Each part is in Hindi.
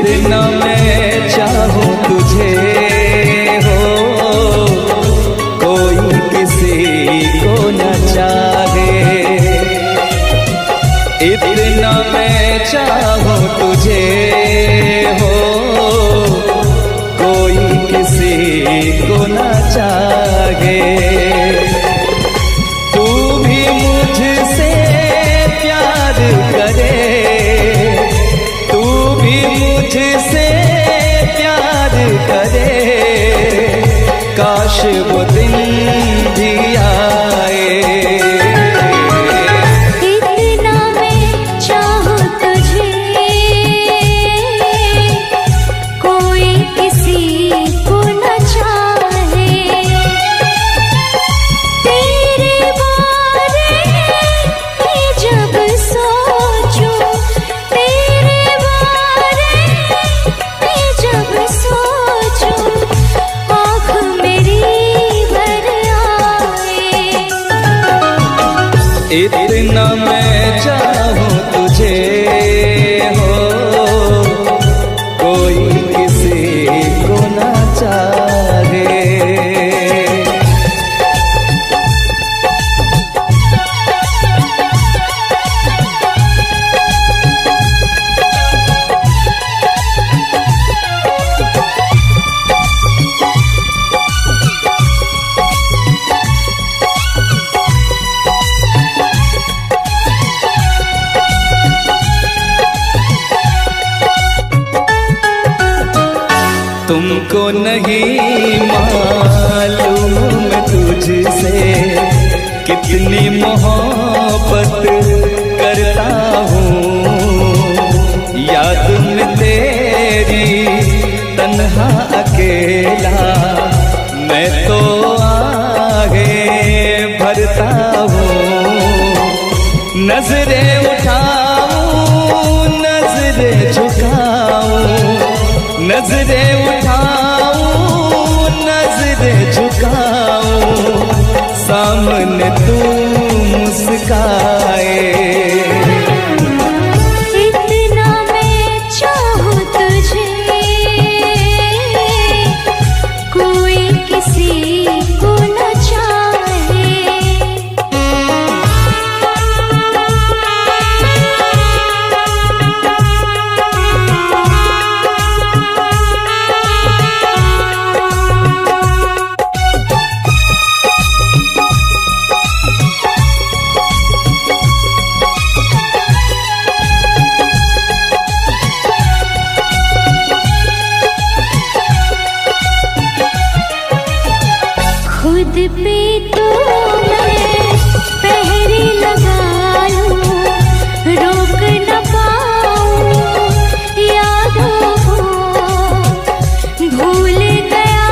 इतना मैं चाहूं तुझे हो, कोई किसी को न चाहे। इतना मैं चाहूं तुझे हो, कोई किसी को न चाहे। तू भी मुझसे प्यार करे, तू भी मुझसे प्यार करे, काश वो दिन भी आए। इतना मैं चाहूं तुझे, कोई किसी को न चाहे। तेरे बारे में जब सोचूं, तेरे बारे में जब सोचूं, आँख मेरी भर आए। इतना मैं चाहूं तुझे हो, कोई किसी को न चाहे। तुमको नहीं मालूम मैं तुझसे कितनी मोहब्बत करता हूँ। याद में तेरी तन्हा अकेला मैं तो आगे भरता हूँ। नजरें उठाऊं, नजरें झुकाऊं, नजरें उठाऊं, नजरें झुकाऊं, सामने तू मुस्काए। इतना मैं चाहूं तुझे, कोई किसी को न चाहे। खुद पे तो मैं पहरे लगा लूं, रोक न पाऊं यादों को। भूल गया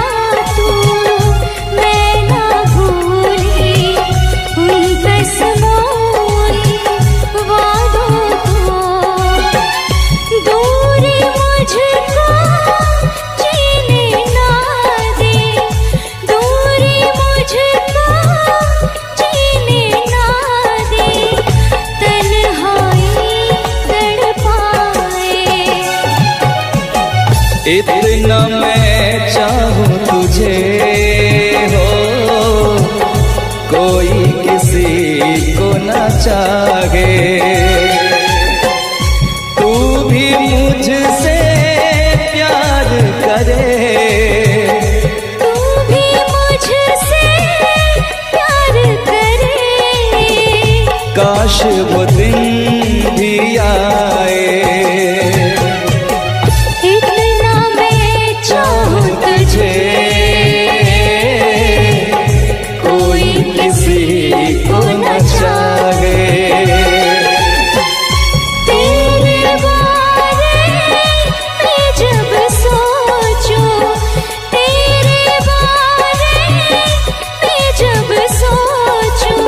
तू, मैं ना भूली उन कसमों उन वादों को। दूरी मुझको जीने ना दे, दूरी मुझको जीने ना दे, तन्हाई तड़पाए। इतना मैं चाहूं तुझे हो, कोई किसी को न चाहे। तू भी मुझसे प्यार करे, तू भी मुझसे प्यार करे, काश वो दिन भी आए। इतना मैं चाहूं तुझे, कोई किसी को न चाहे। तेरे बारे में जब सोचूं, तेरे बारे में जब सोचूं,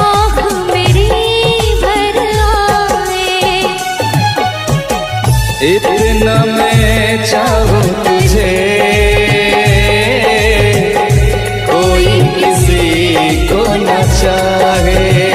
आँख मेरी भर आए। इतना मैं चाहूं तुझे, कोई किसी को न चाहे।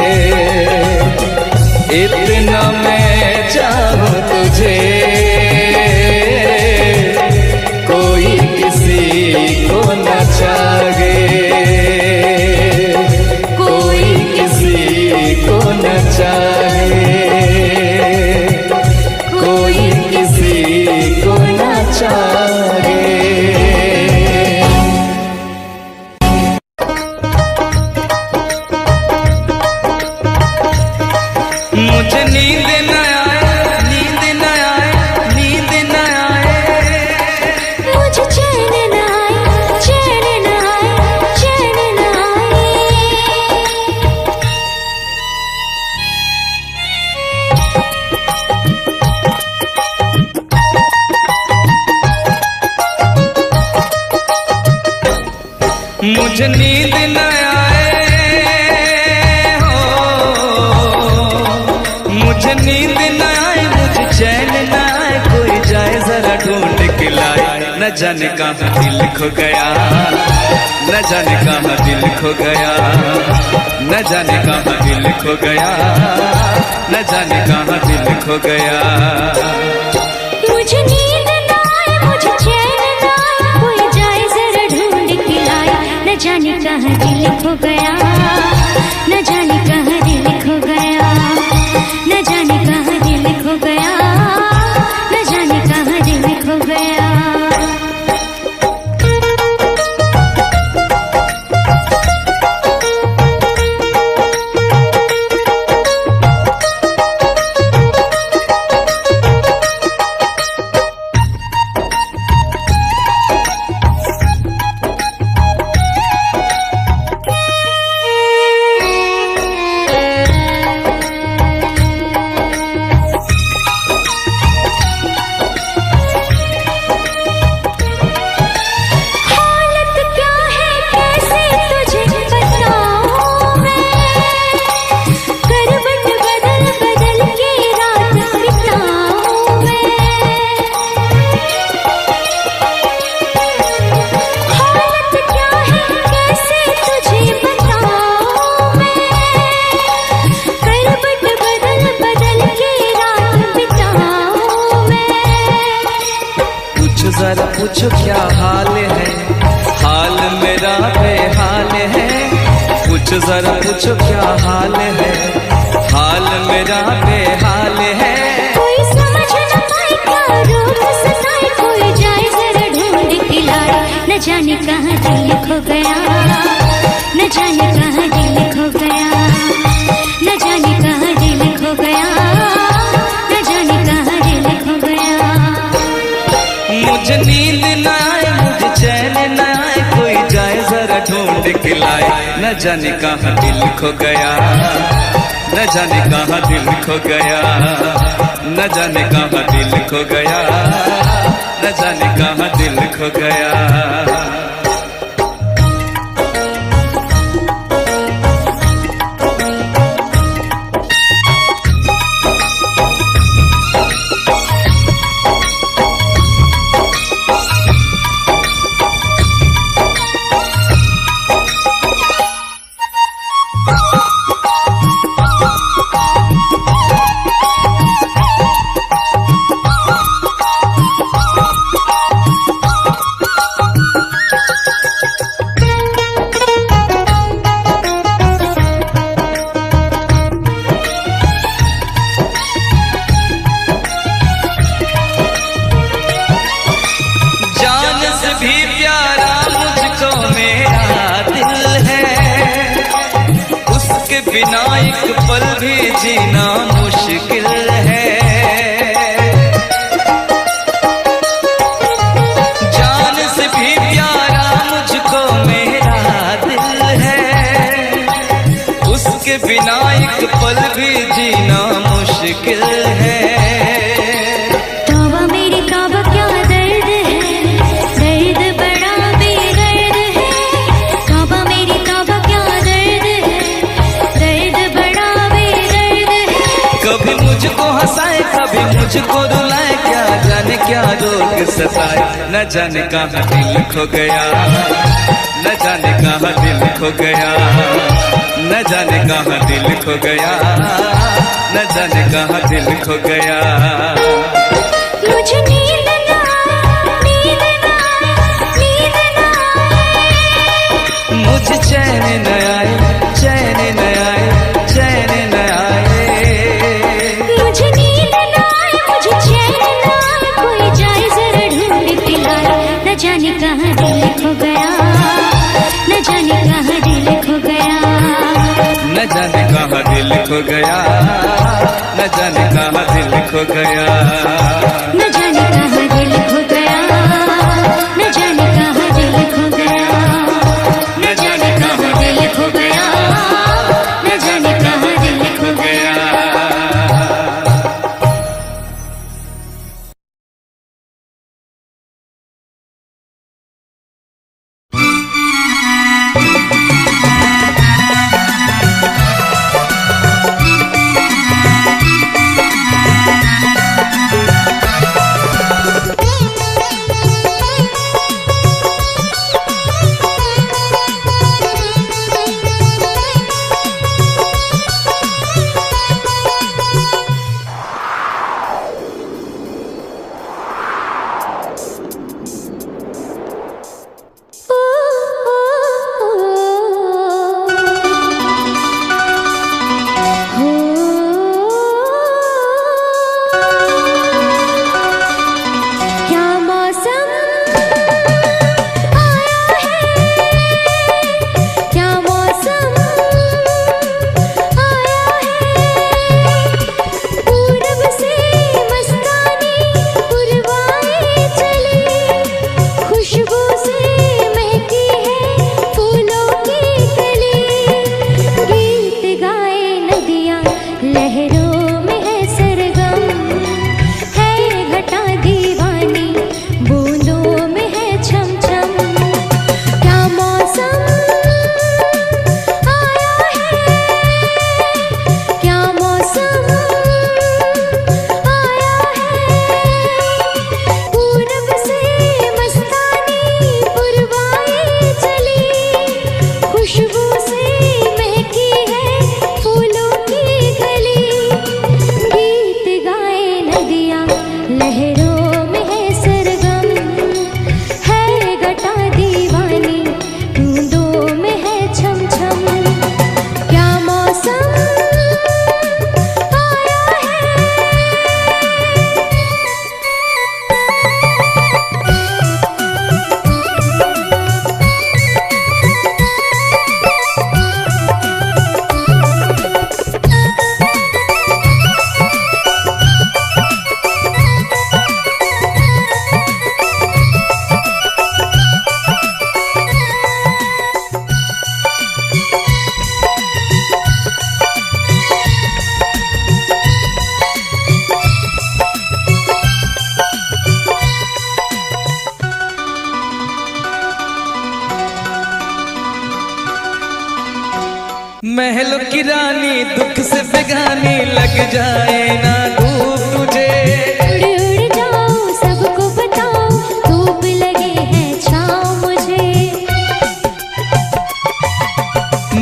जाने कहाँ दिल खो गया, न जाने कहाँ दिल खो गया, न जाने कहाँ दिल खो गया, न जाने कहाँ दिल खो गया। मुझे नींद ना आए, मुझे चैन ना आए, कोई जाए जरा ढूंढ के लाए। न जाने कहाँ दिल खो गया, न जाने कहाँ दिल खो गया, न जाने कहाँ दिल खो गया, न जाने कहाँ दिल खो गया। जरा पूछो क्या हाल है, हाल मेरा बेहाल है। पूछो जरा पूछो क्या हाल है, हाल मेरा बेहाल है। कोई समझ न पाए क्या रोग सताए, कोई जाए जरा ढूंढ के लाए। न जाने कहाँ दिल खो गया, न जाने कहाँ दिल खो गया, न जाने कहाँ दिल खो गया, न जाने कहाँ दिल खो गया। मुझे नींद न आए, मुझे चैन न आए, कोई जाए जरा ढूंढ के लाए। न जाने कहाँ दिल खो गया, न जाने कहाँ दिल खो गया, न जाने कहाँ दिल खो गया, न जाने कहाँ दिल खो गया। बिना एक पल भी जीना मुश्किल है। जान से भी प्यारा मुझको मेरा दिल है, उसके बिना एक पल भी जीना मुश्किल है। तौबा मेरी तौबा क्या दर्द है, दर्द बड़ा बेदर्द है। तौबा मेरी तौबा क्या दर्द है, दर्द बड़ा बेदर्द है। कभी मुझको हंसाए, कभी मुझको रुलाए, क्या जाने क्या रोग सताए। न जाने कहाँ दिल खो गया, न जाने कहाँ दिल खो गया, न जाने कहाँ दिल खो गया, न जाने कहाँ दिल खो गया। मुझे नींद ना आए, नींद ना आए, नींद ना आए। मुझे चैन न आए, चैन न आए, चैन न आए। मुझे नींद ना आए, मुझे चैन ना आए, कोई जाए जरा ढूंढ के लाए। न जाने कहाँ दिल खो गया, न जाने कहाँ दिल खो गया, न जाने कहाँ दिल खो गया, न जाने कहाँ दिल खो गया, न जाने कहाँ दिल खो गया, न जाने कहाँ दिल खो गया, न जाने कहाँ दिल खो गया, न जाने कहाँ दिल खो गया। महलों की रानी दुख से बेगानी लग जाए ना धूप तुझे। उड़ उड़ जाओ सबको बताओ धूप लगे है छाँव मुझे।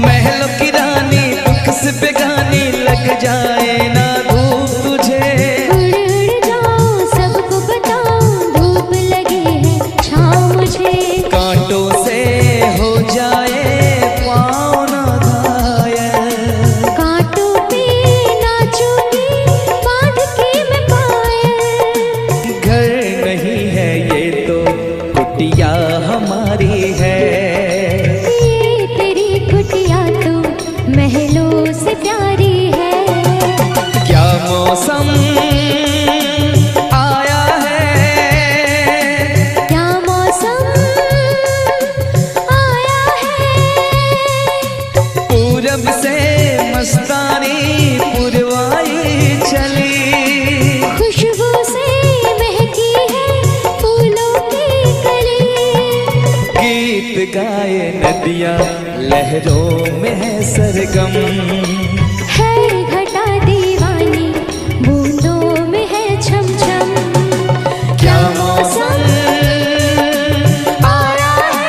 महलों की रानी दुख से बेगानी लग जाए ना धूप तुझे। उड़ उड़ जाओ सबको बताओ धूप लगे है छाँव मुझे। कांटों से हो जाए पाँव ना घायल, कांटों पे नाचूंगी बांध के मैं पायल। घर नहीं है ये तो कुटिया हमारी है। ये तेरी कुटिया तो महलों से प्यारी है। क्या मौसम आया है, क्या मौसम आया है। पूरब से मस्तानी पुरवाई चली। खुशबू से महकी है फूलों की कली। गीत गाए नदियाँ लहरों में है सरगम। है घटा दीवानी बूंदों में है छम छम। क्या मौसम आया है।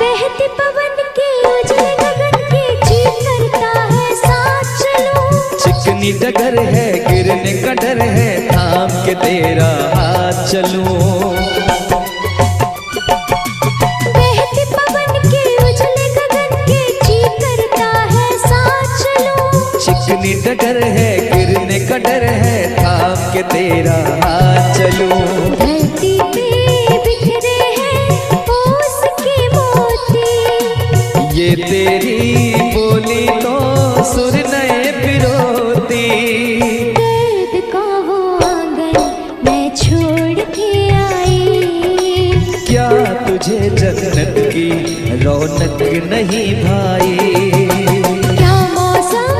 बहते पवन के उजले गगन के जी करता है साथ चलूं। चिकनी डगर है गिरने का डर है थाम के तेरा हाथ चलूं। बहते पवन के उजले गगन के जी करता है साथ चलूं। चिकनी डगर है गिरने का डर है थाम के तेरा हाथ चलूं। धरती पे बिखरे हैं ओस के मोती। ये तेरी बोली तो सुर नए पिरोती। दर्द का वो आंगन मैं छोड़ के आई। क्या तुझे जन्नत की रौनक नहीं भाई। क्या मौसम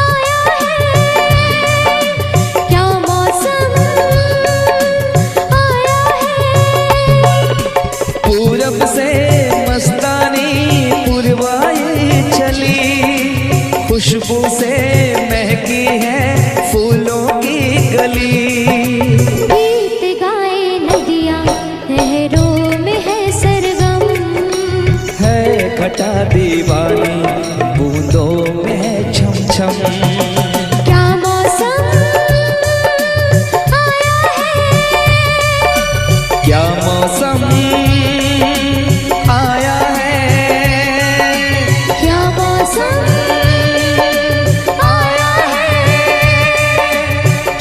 आया है। क्या मौसम आया है। पूरब से मस्तानी पुरवाई चली। खुशबू से महकी है फूलों की गली। गीत गाए नदियाँ लहरों में है सरगम। है घटा दीवानी बूंदों में है छम छम। क्या मौसम आया है। क्या मौसम आया है। क्या मौसम आया है।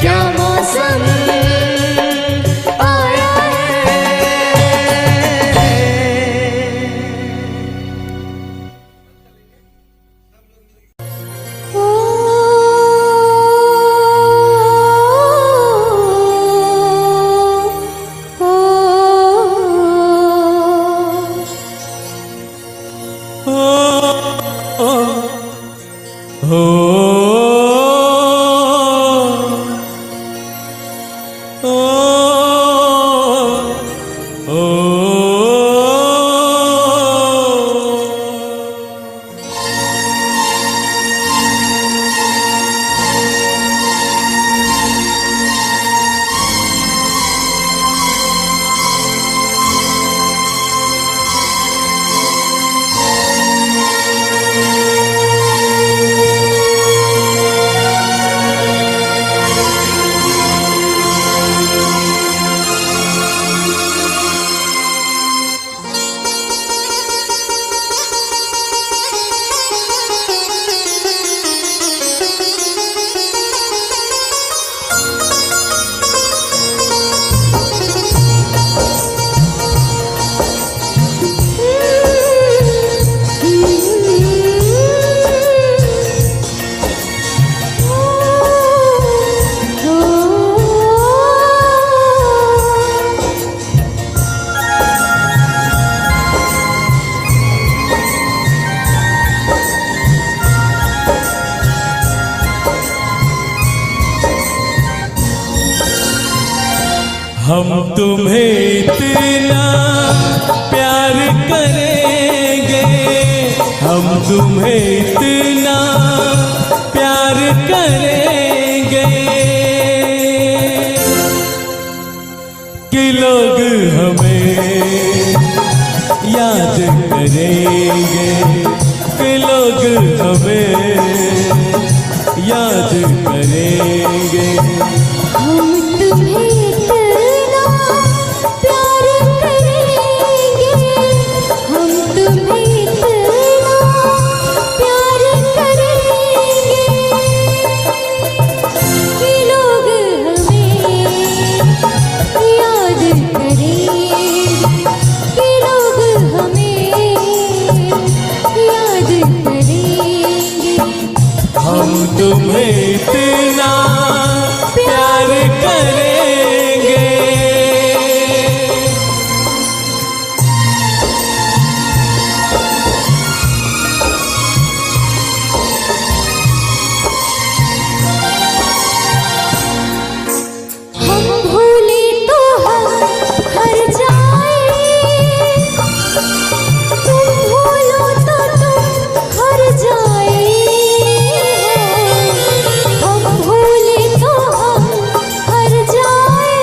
क्या मौसम आया है। ओ हम तुम्हें इतना प्यार करेंगे, हम तुम्हें इतना प्यार करेंगे कि लोग हमें याद करेंगे, कि लोग हमें याद करेंगे। हम तुम्हें इतना प्यार करेंगे, हम तुम्हें इतना प्यार करेंगे कि लोग हमें याद करेंगे, कि लोग हमें याद करेंगे। हम तुम्हें इतना प्यार करेंगे। हम भूले तो हम हर जाए, तुम भूलो तो तुम हर जाए। हम भूले तो हम हर जाए,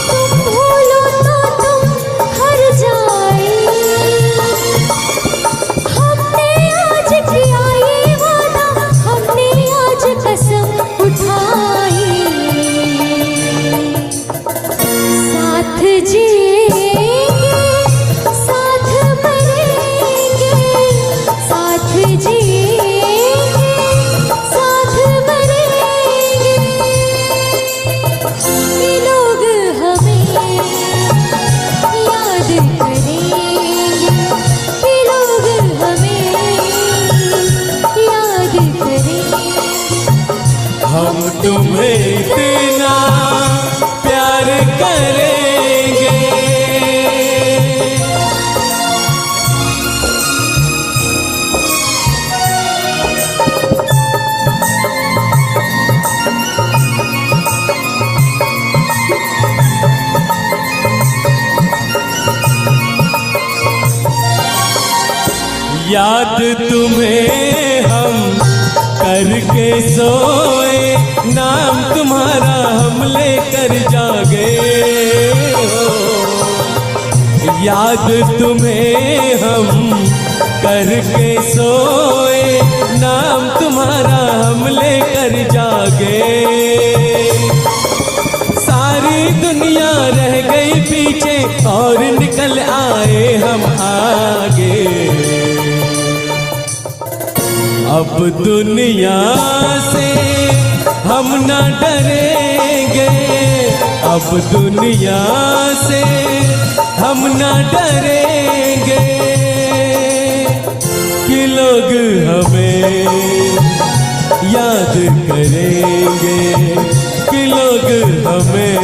तुम भूलो तो तुम हर जाए। हमने आज किया ये वादा, हमने आज कसम उठाई, साथ जिएंगे साथ मरेंगे, साथ जिएंगे साथ मरेंगे कि लोग हमें याद करेंगे, कि लोग हमें याद करेंगे। हम तुम्हें इतना प्यार करेंगे। याद तुम्हें हम करके सोए, नाम तुम्हारा हम लेकर जागे हो। याद तुम्हें हम करके सोए, नाम तुम्हारा हम लेकर जागे। सारी दुनिया रह गई पीछे और निकल आए हम आगे। अब दुनिया से हम न डरेंगे, अब दुनिया से हम न डरेंगे कि लोग हमें याद करेंगे, कि लोग हमें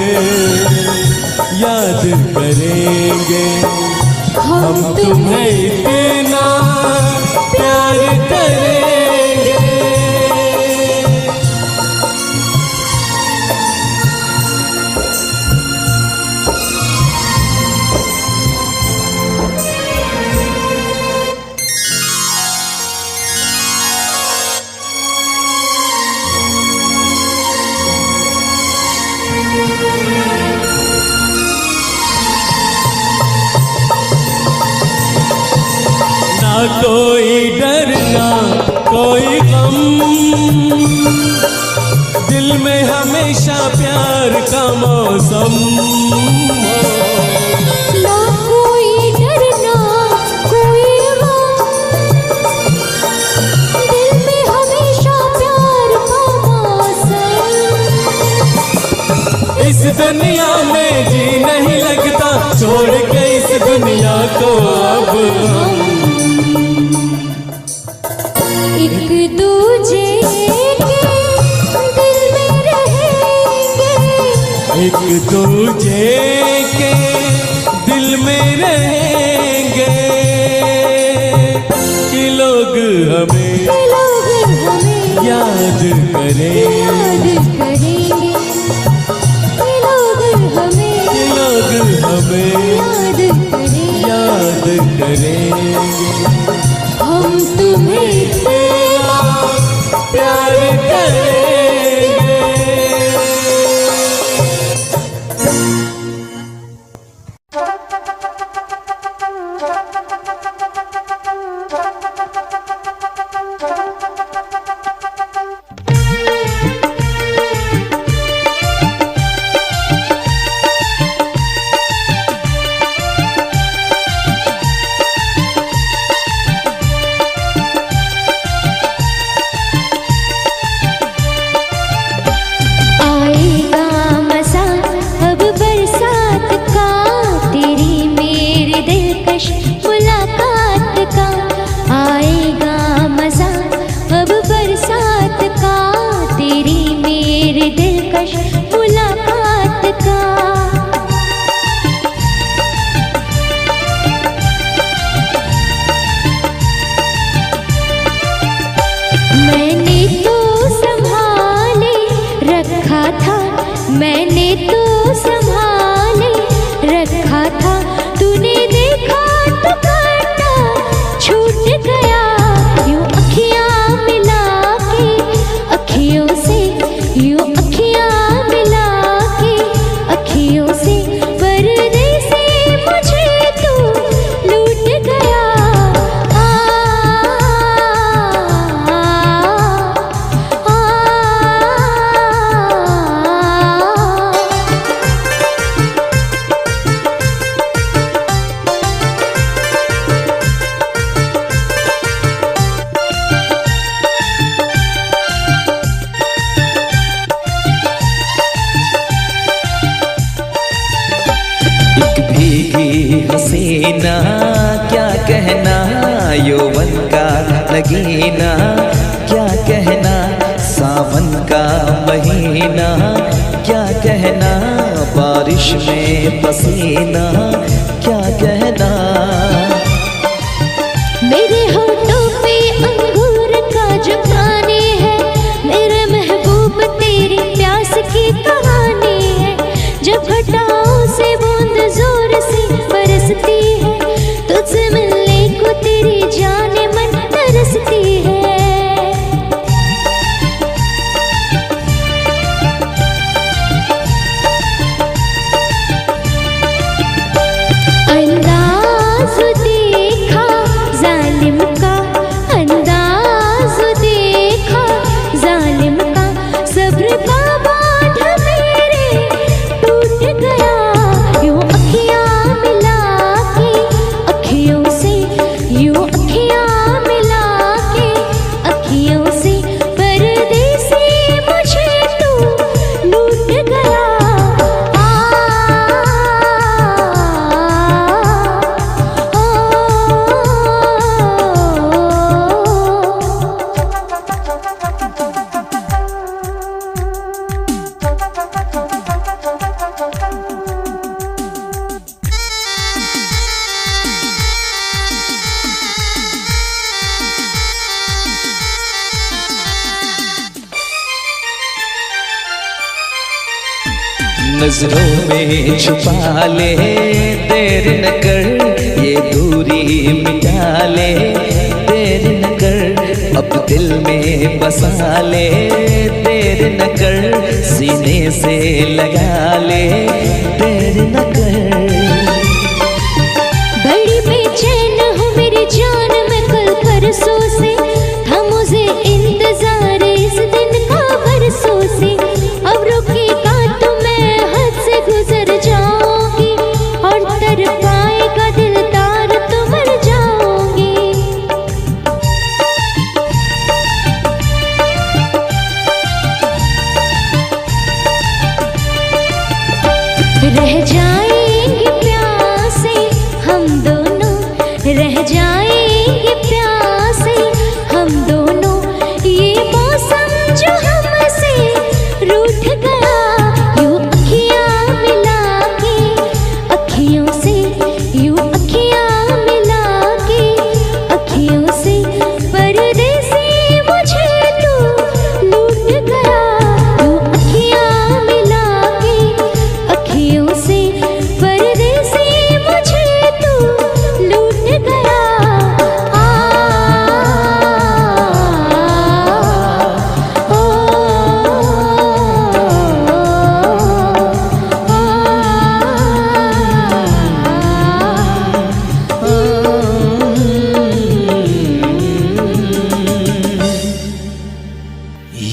याद करेंगे। हम तुम्हें इतना प्यार करेंगे। ना कोई डर ना कोई गम, दिल में हमेशा प्यार का मौसम हो। ना कोई डर ना कोई गम, दिल में हमेशा प्यार का मौसम। इस दुनिया में जी नहीं लगता, छोड़ के इस दुनिया को अब हम एक दूजे के दिल में रहेंगे, एक दूजे के दिल में रहेंगे कि लोग हमें याद करेंगे, याद करेंगे, तो संभाले रखा था, तूने देखा तो काटा छूट गया। यूं अखियां मिला के अखियों से, यूं अखियां मिला के अखियों से, परदेसी मुझे तू लूट गया। एक भीगी हसीना क्या कहना, यौवन का लगीना क्या कहना, सावन का महीना क्या कहना, बारिश में पसीना क्या कहना। मेरे होठों पे अंगूर का जो पानी है, मेरे महबूब तेरी प्यास की कहानी है। जब घटाओं से बूंद जोर से बरसती है, तुझसे मिलने को तेरी जाने मन तरसती है। अंदाज देखा जालिम का, अंदाज देखा जालिम का, सब्र का बांध मेरे टूट गया। यूं अखियां मिला के अखियों से, यूं अखियां मिला के अखियों से, परदेसी मुझे तू लूट गया। नजरों में छुपा ले, देर न कर ये दूरी मिटा ले, देर न कर अब दिल में बसा ले, देर न कर सीने से लगा ले, देर न कर। बड़ी बेचैन हूँ मेरी जान मैं कल परसों से, था मुझे इंतजार इस दिन का बरसों से। अब रुकेगा तो मैं हद से गुजर जाऊंगी, और तर पाएगा दिलदार तो मर जाऊंगी। रह जाएंगे प्यासे हम दोनों, रह जाएंगे प्यासे हम दोनों, ये मौसम जो हमसे रूठ गया। यूं अखियां मिला के अखियों से, यूं अखियां मिला के अखियों से, परदेसी मुझे तू लूट गया। यूं अखियां मिला के अखियों से, परदेसी मुझे तू लूट गया।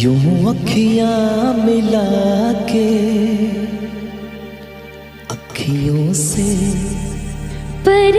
यूं अखियां मिला के अखियों से, पर